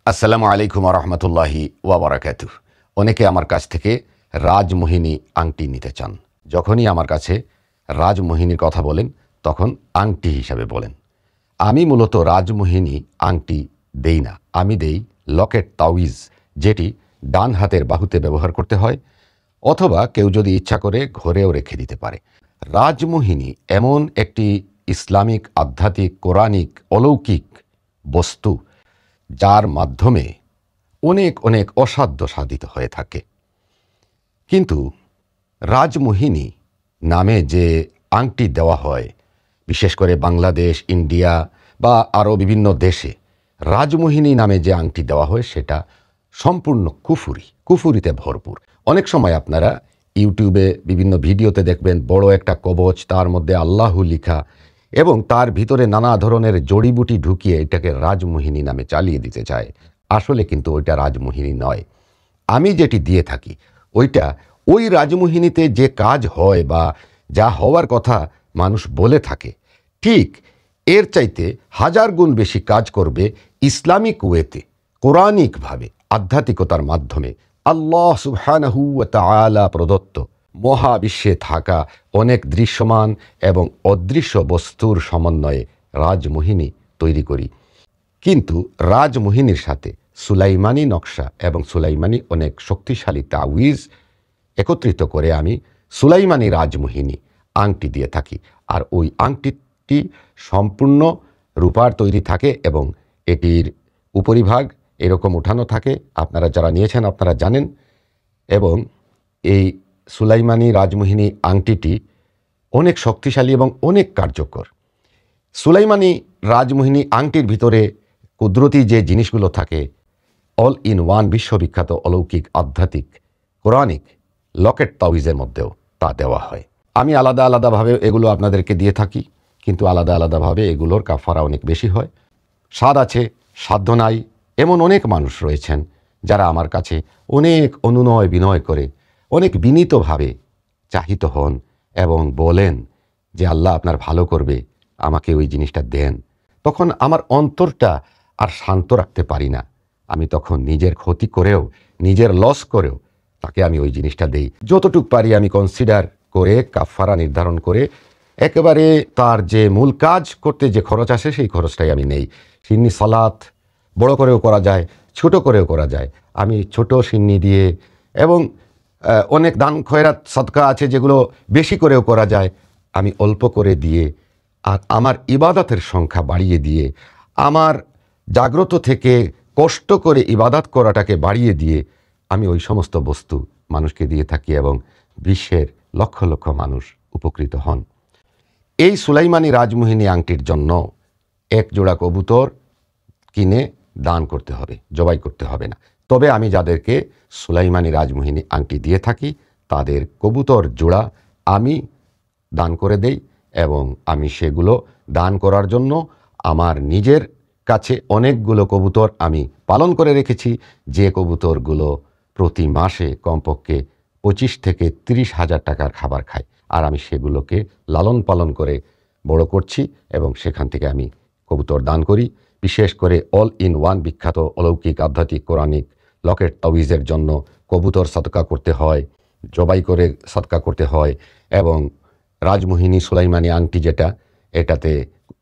আসসালামু আলাইকুম রহমতুল্লাহি ওয়াবারাকাতুহ। অনেকে আমার কাছ থেকে রাজমোহিনী আংটি নিতে চান। যখনই আমার কাছে রাজমোহিনীর কথা বলেন তখন আংটি হিসাবে বলেন। আমি মূলত রাজমোহিনী আংটি দেই না, আমি দেই লকেট তাওয়িজ, যেটি ডান হাতের বাহুতে ব্যবহার করতে হয়, অথবা কেউ যদি ইচ্ছা করে ঘরেও রেখে দিতে পারে। রাজমোহিনী এমন একটি ইসলামিক, আধ্যাত্মিক, কোরআনিক, অলৌকিক বস্তু যার মাধ্যমে অনেক অনেক অসাধ্য সাধিত হয়ে থাকে। কিন্তু রাজমোহিনী নামে যে আংটি দেওয়া হয়, বিশেষ করে বাংলাদেশ, ইন্ডিয়া বা আরও বিভিন্ন দেশে রাজমোহিনী নামে যে আংটি দেওয়া হয় সেটা সম্পূর্ণ কুফুরিতে ভরপুর। অনেক সময় আপনারা ইউটিউবে বিভিন্ন ভিডিওতে দেখবেন বড় একটা কবচ, তার মধ্যে আল্লাহু লিখা এবং তার ভিতরে নানা ধরনের জড়িবুটি ঢুকিয়ে এটাকে রাজমোহিনী নামে চালিয়ে দিতে চায়। আসলে কিন্তু ওইটা রাজমোহিনী নয়। আমি যেটি দিয়ে থাকি ওইটা ওই রাজমোহিনীতে যে কাজ হয় বা যা হওয়ার কথা মানুষ বলে থাকে, ঠিক এর চাইতে হাজার গুণ বেশি কাজ করবে ইসলামিক ওয়েতে, কোরআনিকভাবে, আধ্যাত্মিকতার মাধ্যমে আল্লাহ সুবহানাহু ওয়া তাআলা প্রদত্ত মহাবিশ্বে থাকা অনেক দৃশ্যমান এবং অদৃশ্য বস্তুর সমন্বয়ে রাজমোহিনী তৈরি করি। কিন্তু রাজমোহিনীর সাথে সুলাইমানি নকশা এবং সুলাইমানি অনেক শক্তিশালী তাওয়িজ একত্রিত করে আমি সুলাইমানি রাজমোহিনী আংটি দিয়ে থাকি। আর ওই আংটিটি সম্পূর্ণ রূপার তৈরি থাকে এবং এটির উপরিভাগ এরকম উঠানো থাকে। আপনারা যারা নিয়েছেন আপনারা জানেন। এবং এই সুলাইমানি রাজমোহিনী আংটিটি অনেক শক্তিশালী এবং অনেক কার্যকর। সুলাইমানি রাজমোহিনী আংটির ভিতরে কুদরতি যে জিনিসগুলো থাকে, অল ইন ওয়ান বিশ্ববিখ্যাত অলৌকিক, আধ্যাত্মিক, কোরআনিক লকেট তাওয়িজের মধ্যেও তা দেওয়া হয়। আমি আলাদা আলাদাভাবে এগুলো আপনাদেরকে দিয়ে থাকি, কিন্তু আলাদা আলাদাভাবে এগুলোর কাফারা অনেক বেশি হয়। স্বাদ আছে, সাধ্য নাই, এমন অনেক মানুষ রয়েছেন যারা আমার কাছে অনেক অনুনয় বিনয় করে, অনেক বিনীতভাবে চাহিত হন এবং বলেন যে আল্লাহ আপনার ভালো করবে, আমাকে ওই জিনিসটা দেন। তখন আমার অন্তরটা আর শান্ত রাখতে পারি না। আমি তখন নিজের ক্ষতি করেও, নিজের লস করেও তাকে আমি ওই জিনিসটা দেই। যতটুকু পারি আমি কনসিডার করে, কাফারা নির্ধারণ করে, একেবারে তার যে মূল কাজ করতে যে খরচ আসে সেই খরচটাই আমি নেই। সিন্নি সালাত বড় করেও করা যায়, ছোট করেও করা যায়। আমি ছোট সিন্নি দিয়ে এবং অনেক দান খয়রাত সদকা আছে যেগুলো বেশি করেও করা যায়, আমি অল্প করে দিয়ে আর আমার ইবাদতের সংখ্যা বাড়িয়ে দিয়ে, আমার জাগ্রত থেকে কষ্ট করে ইবাদত করাটাকে বাড়িয়ে দিয়ে আমি ওই সমস্ত বস্তু মানুষকে দিয়ে থাকি এবং বিশ্বের লক্ষ লক্ষ মানুষ উপকৃত হন। এই সুলাইমানি রাজমোহিনী আংটির জন্য এক জোড়া কবুতর কিনে দান করতে হবে, জবাই করতে হবে না। তবে আমি যাদেরকে সুলাইমানি রাজমোহিনী আংটি দিয়ে থাকি তাদের কবুতর জোড়া আমি দান করে দেই এবং আমি সেগুলো দান করার জন্য আমার নিজের কাছে অনেকগুলো কবুতর আমি পালন করে রেখেছি, যে কবুতরগুলো প্রতি মাসে কমপক্ষে 25 থেকে 30 হাজার টাকার খাবার খায়। আর আমি সেগুলোকে লালন পালন করে বড় করছি এবং সেখান থেকে আমি কবুতর দান করি। বিশেষ করে অল ইন ওয়ান বিখ্যাত অলৌকিক, আধ্যাত্মিক, কোরআনিক লকেট তাওয়িজের জন্য কবুতর সদকা করতে হয়, জবাই করে সদকা করতে হয়। এবং রাজমোহিনী সুলাইমানি আংটি যেটা, এটাতে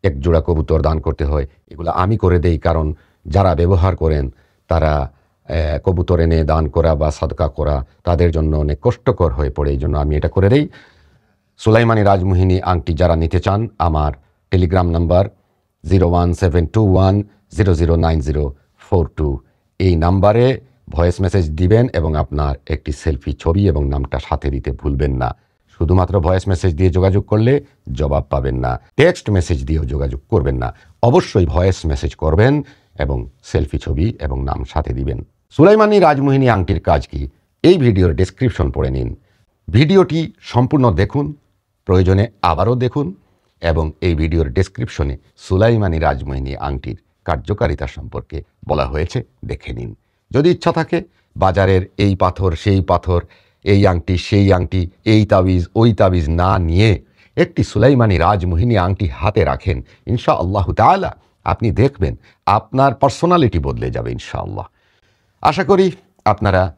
এক জোড়া কবুতর দান করতে হয়। এগুলো আমি করে দেই, কারণ যারা ব্যবহার করেন তারা কবুতর এনে দান করা বা সদকা করা তাদের জন্য অনেক কষ্টকর হয়ে পড়ে, এই জন্য আমি এটা করে দেই। সুলাইমানি রাজমোহিনী আংটি যারা নিতে চান, আমার টেলিগ্রাম নাম্বার 01721009042, এই নাম্বারে ভয়েস মেসেজ দিবেন এবং আপনার একটি সেলফি ছবি এবং নামটা সাথে দিতে ভুলবেন না। শুধুমাত্র ভয়েস মেসেজ দিয়ে যোগাযোগ করলে জবাব পাবেন না, টেক্সট মেসেজ দিয়েও যোগাযোগ করবেন না। অবশ্যই ভয়েস মেসেজ করবেন এবং সেলফি ছবি এবং নাম সাথে দিবেন। সুলাইমানি রাজমোহিনী আংটির কাজ কি, এই ভিডিওর ডেসক্রিপশন পড়ে নিন। ভিডিওটি সম্পূর্ণ দেখুন, প্রয়োজনে আবারও দেখুন এবং এই ভিডিওর ডেসক্রিপশনে সুলাইমানি রাজমোহিনী আংটির কার্যকারিতা সম্পর্কে বলা হয়েছে, দেখে নিন। যদি ইচ্ছা থাকে বাজারের এই পাথর সেই পাথর, এই আংটি সেই আংটি, এই তাবিজ ওই তাবিজ না নিয়ে একটি সুলাইমানি রাজমোহিনী আংটি হাতে রাখেন, ইনশাআল্লাহু তাআলা আপনি দেখবেন আপনার পার্সোনালিটি বদলে যাবে ইনশাআল্লাহ। আশা করি আপনারা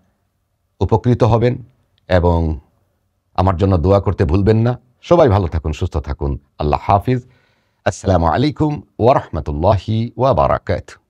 উপকৃত হবেন এবং আমার জন্য দোয়া করতে ভুলবেন না। সবাই ভালো থাকুন, সুস্থ থাকুন। আল্লাহ হাফিজ। আসসালামু আলাইকুম ওয়া রাহমাতুল্লাহি ওয়া বারাকাতুহু।